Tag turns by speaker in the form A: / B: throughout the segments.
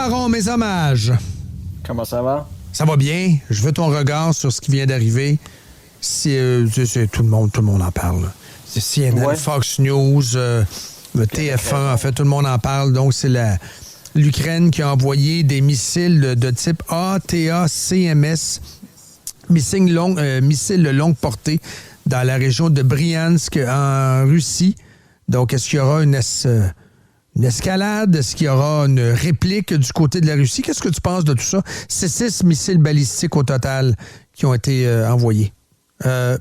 A: Caron, mes hommages.
B: Comment ça va?
A: Ça va bien. Je veux ton regard sur ce qui vient d'arriver. Tout le monde en parle. C'est CNN, ouais. Fox News, le TF1, en fait, tout le monde en parle. Donc, c'est l'Ukraine qui a envoyé des missiles de type ATACMS, missiles longue portée, dans la région de Bryansk, en Russie. Donc, est-ce qu'il y aura une escalade? Est-ce qu'il y aura une réplique du côté de la Russie? Qu'est-ce que tu penses de tout ça? C'est 6 missiles balistiques au total qui ont été envoyés.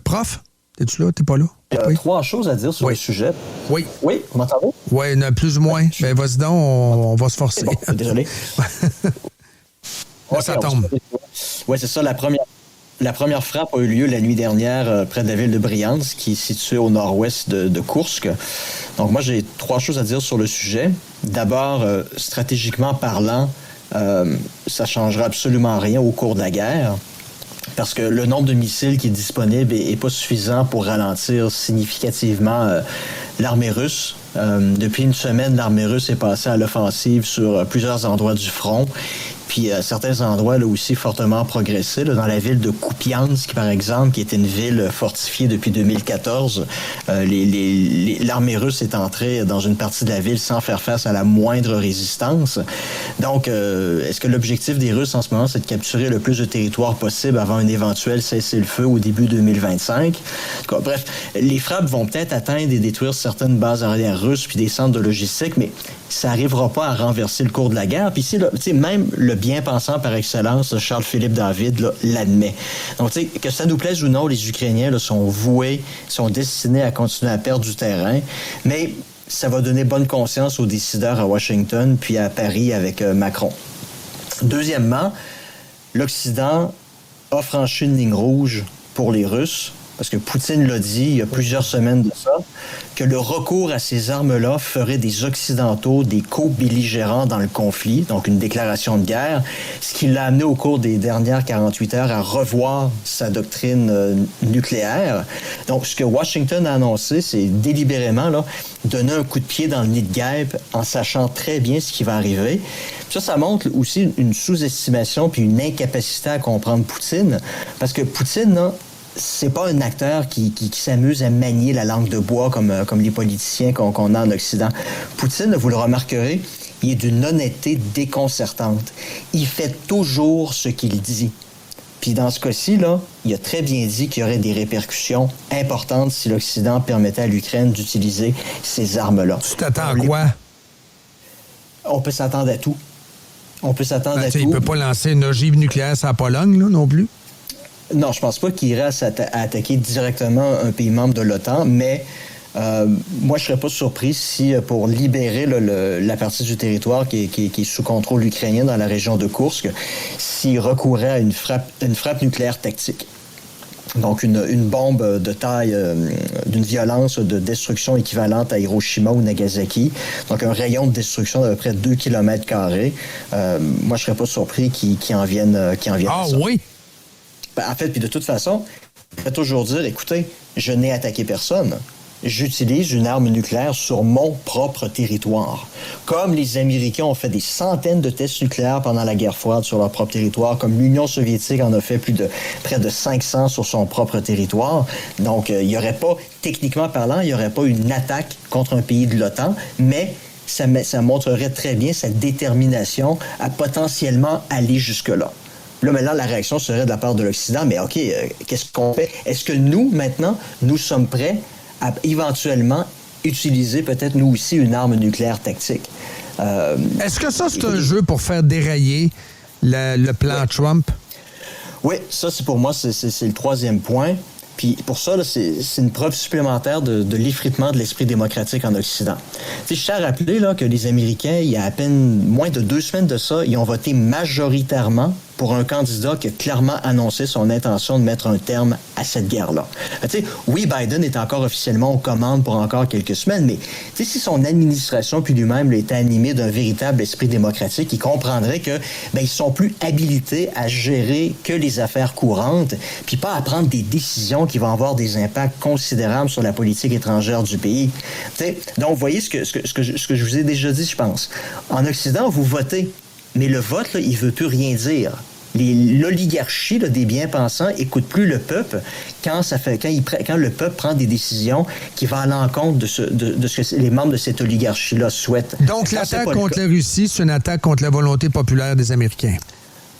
A: Prof, es-tu là? T'es pas là?
B: Oui. 3 choses à dire sur le sujet.
A: Oui.
B: Oui, vous m'entendez?
A: Oui, plus ou moins. Ben, vas-y donc, on va se forcer.
B: Bon, désolé.
A: Là, ça tombe.
B: Oui, c'est ça. La première frappe a eu lieu la nuit dernière près de la ville de Bryansk, qui est située au nord-ouest de Koursk. Donc, moi, j'ai 3 choses à dire sur le sujet. D'abord, stratégiquement parlant, ça ne changera absolument rien au cours de la guerre, parce que le nombre de missiles qui est disponible n'est pas suffisant pour ralentir significativement l'armée russe. Depuis une semaine, l'armée russe est passée à l'offensive sur plusieurs endroits du front. Puis certains endroits là aussi fortement progressé. Là, dans la ville de Kupiansk, par exemple, qui était une ville fortifiée depuis 2014, l'armée russe est entrée dans une partie de la ville sans faire face à la moindre résistance. Donc, est-ce que l'objectif des Russes en ce moment, c'est de capturer le plus de territoire possible avant un éventuel cessez-le-feu au début 2025? Bref, les frappes vont peut-être atteindre et détruire certaines bases arrières russes puis des centres de logistique, mais ça n'arrivera pas à renverser le cours de la guerre. Puis ici, même le bien-pensant par excellence, Charles-Philippe David, là, l'admet. Donc, tu sais, que ça nous plaise ou non, les Ukrainiens là, sont voués, sont destinés à continuer à perdre du terrain, mais ça va donner bonne conscience aux décideurs à Washington puis à Paris avec Macron. Deuxièmement, l'Occident a franchi une ligne rouge pour les Russes, parce que Poutine l'a dit il y a plusieurs semaines de ça, que le recours à ces armes-là ferait des Occidentaux des co-belligérants dans le conflit, donc une déclaration de guerre, ce qui l'a amené au cours des dernières 48 heures à revoir sa doctrine nucléaire. Donc, ce que Washington a annoncé, c'est délibérément là, donner un coup de pied dans le nid de guêpe en sachant très bien ce qui va arriver. Ça montre aussi une sous-estimation puis une incapacité à comprendre Poutine, parce que Poutine, là, c'est pas un acteur qui s'amuse à manier la langue de bois comme les politiciens qu'on a en Occident. Poutine, vous le remarquerez, il est d'une honnêteté déconcertante. Il fait toujours ce qu'il dit. Puis dans ce cas-ci, là, il a très bien dit qu'il y aurait des répercussions importantes si l'Occident permettait à l'Ukraine d'utiliser ces armes-là.
A: Tu t'attends à quoi?
B: On peut s'attendre à tout. On peut s'attendre à tout.
A: Il peut pas lancer une ogive nucléaire sur la Pologne, là, non plus?
B: Non, je pense pas qu'il irait à attaquer directement un pays membre de l'OTAN, mais moi, je serais pas surpris si, pour libérer la partie du territoire qui est sous contrôle ukrainien dans la région de Koursk, s'il recourait à une frappe nucléaire tactique. Donc, une bombe de taille, d'une violence de destruction équivalente à Hiroshima ou Nagasaki. Donc, un rayon de destruction d'à peu près 2 km². Moi, je serais pas surpris qu'il en vienne à ça.
A: Ah oui?
B: En fait, puis de toute façon, il faut toujours dire, écoutez, je n'ai attaqué personne. J'utilise une arme nucléaire sur mon propre territoire. Comme les Américains ont fait des centaines de tests nucléaires pendant la guerre froide sur leur propre territoire, comme l'Union soviétique en a fait près de 500 sur son propre territoire. Donc, il n'y aurait pas, techniquement parlant, il n'y aurait pas une attaque contre un pays de l'OTAN, mais ça montrerait très bien sa détermination à potentiellement aller jusque-là. Là, maintenant, la réaction serait de la part de l'Occident, mais OK, qu'est-ce qu'on fait? Est-ce que nous, maintenant, nous sommes prêts à éventuellement utiliser peut-être nous aussi une arme nucléaire tactique?
A: Est-ce que ça, c'est un jeu pour faire dérailler le plan Trump? Oui,
B: ça, pour moi, c'est le 3e point. Puis pour ça, là, c'est une preuve supplémentaire de l'effritement de l'esprit démocratique en Occident. Je tiens à rappeler là, que les Américains, il y a à peine moins de 2 semaines de ça, ils ont voté majoritairement pour un candidat qui a clairement annoncé son intention de mettre un terme à cette guerre-là. Oui, Biden est encore officiellement aux commandes pour encore quelques semaines, mais si son administration puis lui-même était animé d'un véritable esprit démocratique, il comprendrait que ils sont plus habilités à gérer que les affaires courantes, puis pas à prendre des décisions qui vont avoir des impacts considérables sur la politique étrangère du pays. Donc, vous voyez ce que je vous ai déjà dit, je pense. En Occident, vous votez mais le vote, là, il veut plus rien dire. L'oligarchie là, des bien-pensants écoute plus le peuple quand le peuple prend des décisions qui vont à l'encontre de ce que les membres de cette oligarchie-là souhaitent.
A: Donc, l'attaque contre la Russie, c'est une attaque contre la volonté populaire des Américains.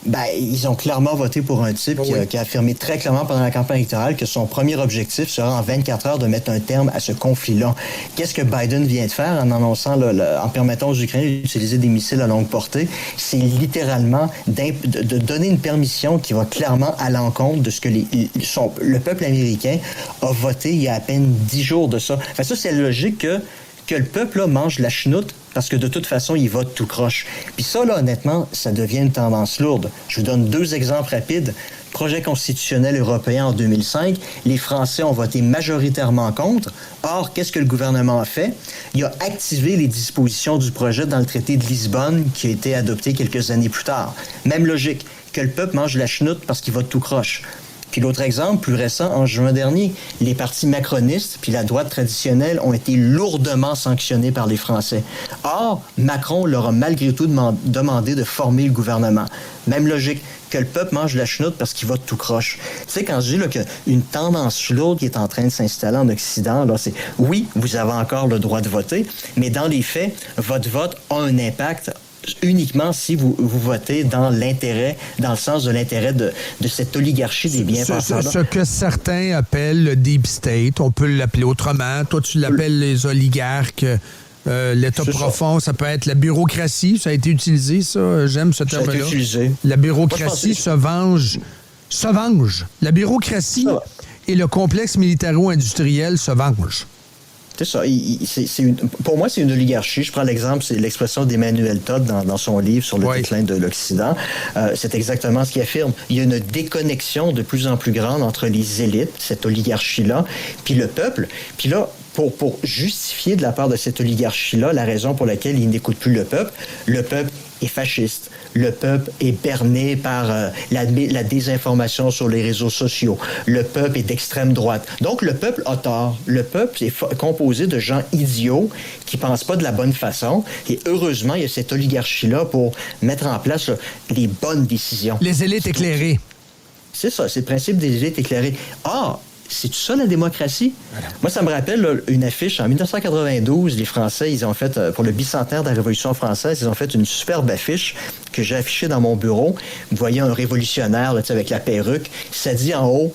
B: Ben, ils ont clairement voté pour un type qui a affirmé très clairement pendant la campagne électorale que son premier objectif sera en 24 heures de mettre un terme à ce conflit-là. Qu'est-ce que Biden vient de faire en annonçant, en permettant aux Ukrainiens d'utiliser des missiles à longue portée? C'est littéralement de donner une permission qui va clairement à l'encontre de ce que le peuple américain a voté il y a à peine 10 jours de ça. Enfin, ça, c'est logique que le peuple là, mange la chenoute parce que de toute façon, il vote tout croche. Puis ça, là, honnêtement, ça devient une tendance lourde. Je vous donne 2 exemples rapides. Projet constitutionnel européen en 2005, les Français ont voté majoritairement contre. Or, qu'est-ce que le gouvernement a fait? Il a activé les dispositions du projet dans le traité de Lisbonne qui a été adopté quelques années plus tard. Même logique, que le peuple mange la chenoute parce qu'il vote tout croche. Puis l'autre exemple, plus récent, en juin dernier, les partis macronistes puis la droite traditionnelle ont été lourdement sanctionnés par les Français. Or, Macron leur a malgré tout demandé de former le gouvernement. Même logique, que le peuple mange la chenoute parce qu'il vote tout croche. Tu sais, quand je dis là, qu'une tendance lourde qui est en train de s'installer en Occident, là, c'est oui, vous avez encore le droit de voter, mais dans les faits, votre vote a un impact uniquement si vous votez dans le sens de l'intérêt de cette oligarchie des bien-pensants.
A: Ce que certains appellent le deep state, on peut l'appeler autrement. Toi, tu l'appelles les oligarques. L'État profond, ça peut être la bureaucratie. Ça a été utilisé, ça. J'aime ce terme-là.
B: Ça a été utilisé.
A: La bureaucratie se venge. La bureaucratie et le complexe militaro-industriel se vengent.
B: C'est ça. Pour moi, c'est une oligarchie. Je prends l'exemple, c'est l'expression d'Emmanuel Todd dans son livre sur le déclin de l'Occident. C'est exactement ce qu'il affirme. Il y a une déconnexion de plus en plus grande entre les élites, cette oligarchie-là, puis le peuple. Puis là, pour justifier de la part de cette oligarchie-là la raison pour laquelle il n'écoute plus le peuple est fasciste. Le peuple est berné par la désinformation sur les réseaux sociaux. Le peuple est d'extrême droite. Donc, le peuple a tort. Le peuple est composé de gens idiots qui pensent pas de la bonne façon. Et heureusement, il y a cette oligarchie-là pour mettre en place les bonnes décisions.
A: Les élites éclairées.
B: C'est ça, c'est le principe des élites éclairées. C'est ça la démocratie? Voilà. Moi, ça me rappelle là, une affiche. En 1992, les Français, ils ont fait, pour le bicentenaire de la Révolution française, ils ont fait une superbe affiche que j'ai affichée dans mon bureau. Vous voyez un révolutionnaire là, avec la perruque. Ça dit en haut,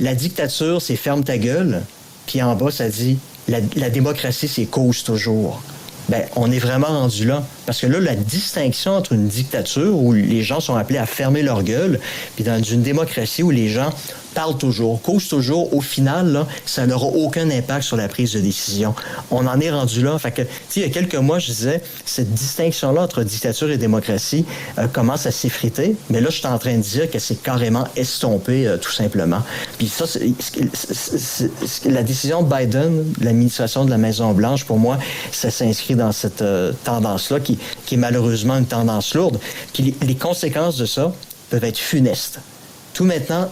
B: la dictature, c'est ferme ta gueule. Puis en bas, ça dit, la démocratie, c'est cause toujours. Ben, on est vraiment rendu là. Parce que là, la distinction entre une dictature où les gens sont appelés à fermer leur gueule, puis dans une démocratie où les gens parlent toujours, causent toujours, au final, là, ça n'aura aucun impact sur la prise de décision. On en est rendu là. Fait que, il y a quelques mois, je disais, cette distinction-là entre dictature et démocratie commence à s'effriter, mais là, je suis en train de dire que c'est carrément estompé, tout simplement. Puis ça, la décision de Biden, l'administration de la Maison-Blanche, pour moi, ça s'inscrit dans cette tendance-là qui est malheureusement une tendance lourde. Puis les conséquences de ça peuvent être funestes. Tout maintenant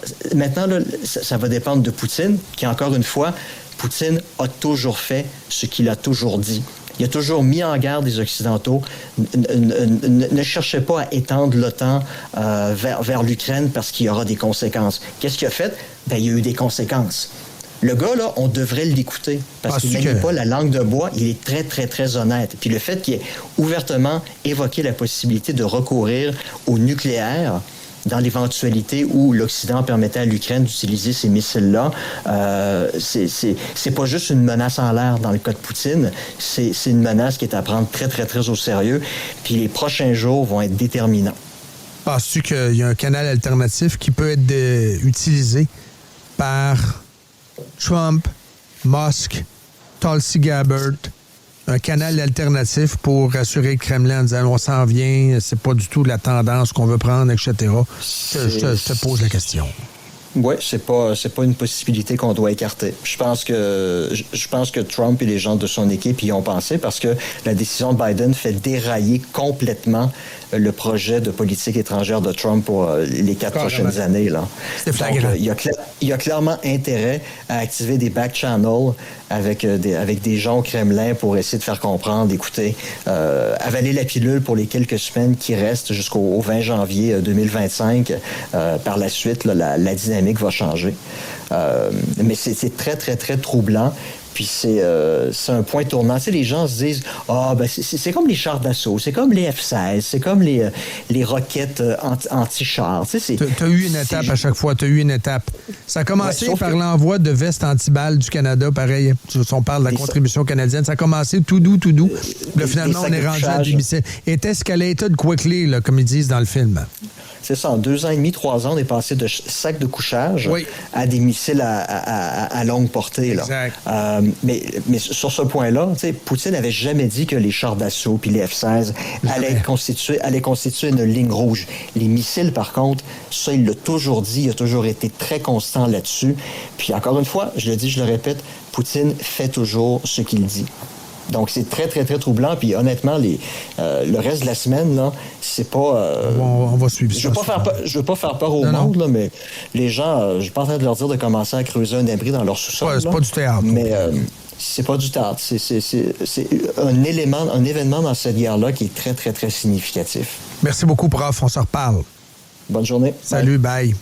B: là, ça va dépendre de Poutine, qui, encore une fois, Poutine a toujours fait ce qu'il a toujours dit. Il a toujours mis en garde les Occidentaux. Ne cherchez pas à étendre l'OTAN vers l'Ukraine parce qu'il y aura des conséquences. Qu'est-ce qu'il a fait? Ben, il y a eu des conséquences. Le gars, là, on devrait l'écouter parce qu'il n'a pas la langue de bois. Il est très, très, très honnête. Puis le fait qu'il ait ouvertement évoqué la possibilité de recourir au nucléaire dans l'éventualité où l'Occident permettait à l'Ukraine d'utiliser ces missiles-là, c'est pas juste une menace en l'air dans le cas de Poutine, c'est une menace qui est à prendre très, très, très au sérieux. Puis les prochains jours vont être déterminants.
A: Penses-tu qu'il y a un canal alternatif qui peut être utilisé par Trump, Musk, Tulsi Gabbard, un canal alternatif pour rassurer le Kremlin en disant on s'en vient, c'est pas du tout la tendance qu'on veut prendre, etc. Je te pose la question.
B: Oui, c'est pas une possibilité qu'on doit écarter. Je pense que Trump et les gens de son équipe y ont pensé parce que la décision de Biden fait dérailler complètement le projet de politique étrangère de Trump pour les 4 prochaines années. Là.
A: C'est flagrant.
B: Donc, il il y a clairement intérêt à activer des back channels avec des gens au Kremlin pour essayer de faire comprendre, écoutez, avaler la pilule pour les quelques semaines qui restent jusqu'au 20 janvier 2025. Par la suite, là, la dynamique va changer. Mais c'est très, très, très troublant. Puis c'est un point tournant. Tu sais, les gens se disent c'est comme les chars d'assaut, c'est comme les F-16, c'est comme les roquettes anti-chars. Tu sais,
A: t'as eu une étape à chaque fois, t'as eu une étape. Ça a commencé par l'envoi de vestes anti-balles du Canada, pareil. On parle de la contribution canadienne. Ça a commencé tout doux. Là, finalement, on est rendu à des missiles. It escalated quickly, là, comme ils disent dans le film.
B: C'est ça, en 2 ans et demi, 3 ans, on est passé de sacs de couchage à des missiles à longue portée. Là.
A: Exact.
B: Mais sur ce point-là, Poutine n'avait jamais dit que les chars d'assaut puis les F-16 allaient constituer une ligne rouge. Les missiles, par contre, ça, il l'a toujours dit, il a toujours été très constant là-dessus. Puis encore une fois, je le dis, je le répète, Poutine fait toujours ce qu'il dit. Donc, c'est très, très, très troublant. Puis, honnêtement, le reste de la semaine, là, c'est pas...
A: on va suivre ça.
B: Je veux pas faire peur au monde, là, mais les gens, je suis pas en train de leur dire de commencer à creuser un abri dans leur sous-sol.
A: C'est pas du théâtre.
B: Mais c'est pas du théâtre. C'est un événement dans cette guerre-là qui est très, très, très significatif.
A: Merci beaucoup, prof. On se reparle.
B: Bonne journée.
A: Salut, bye.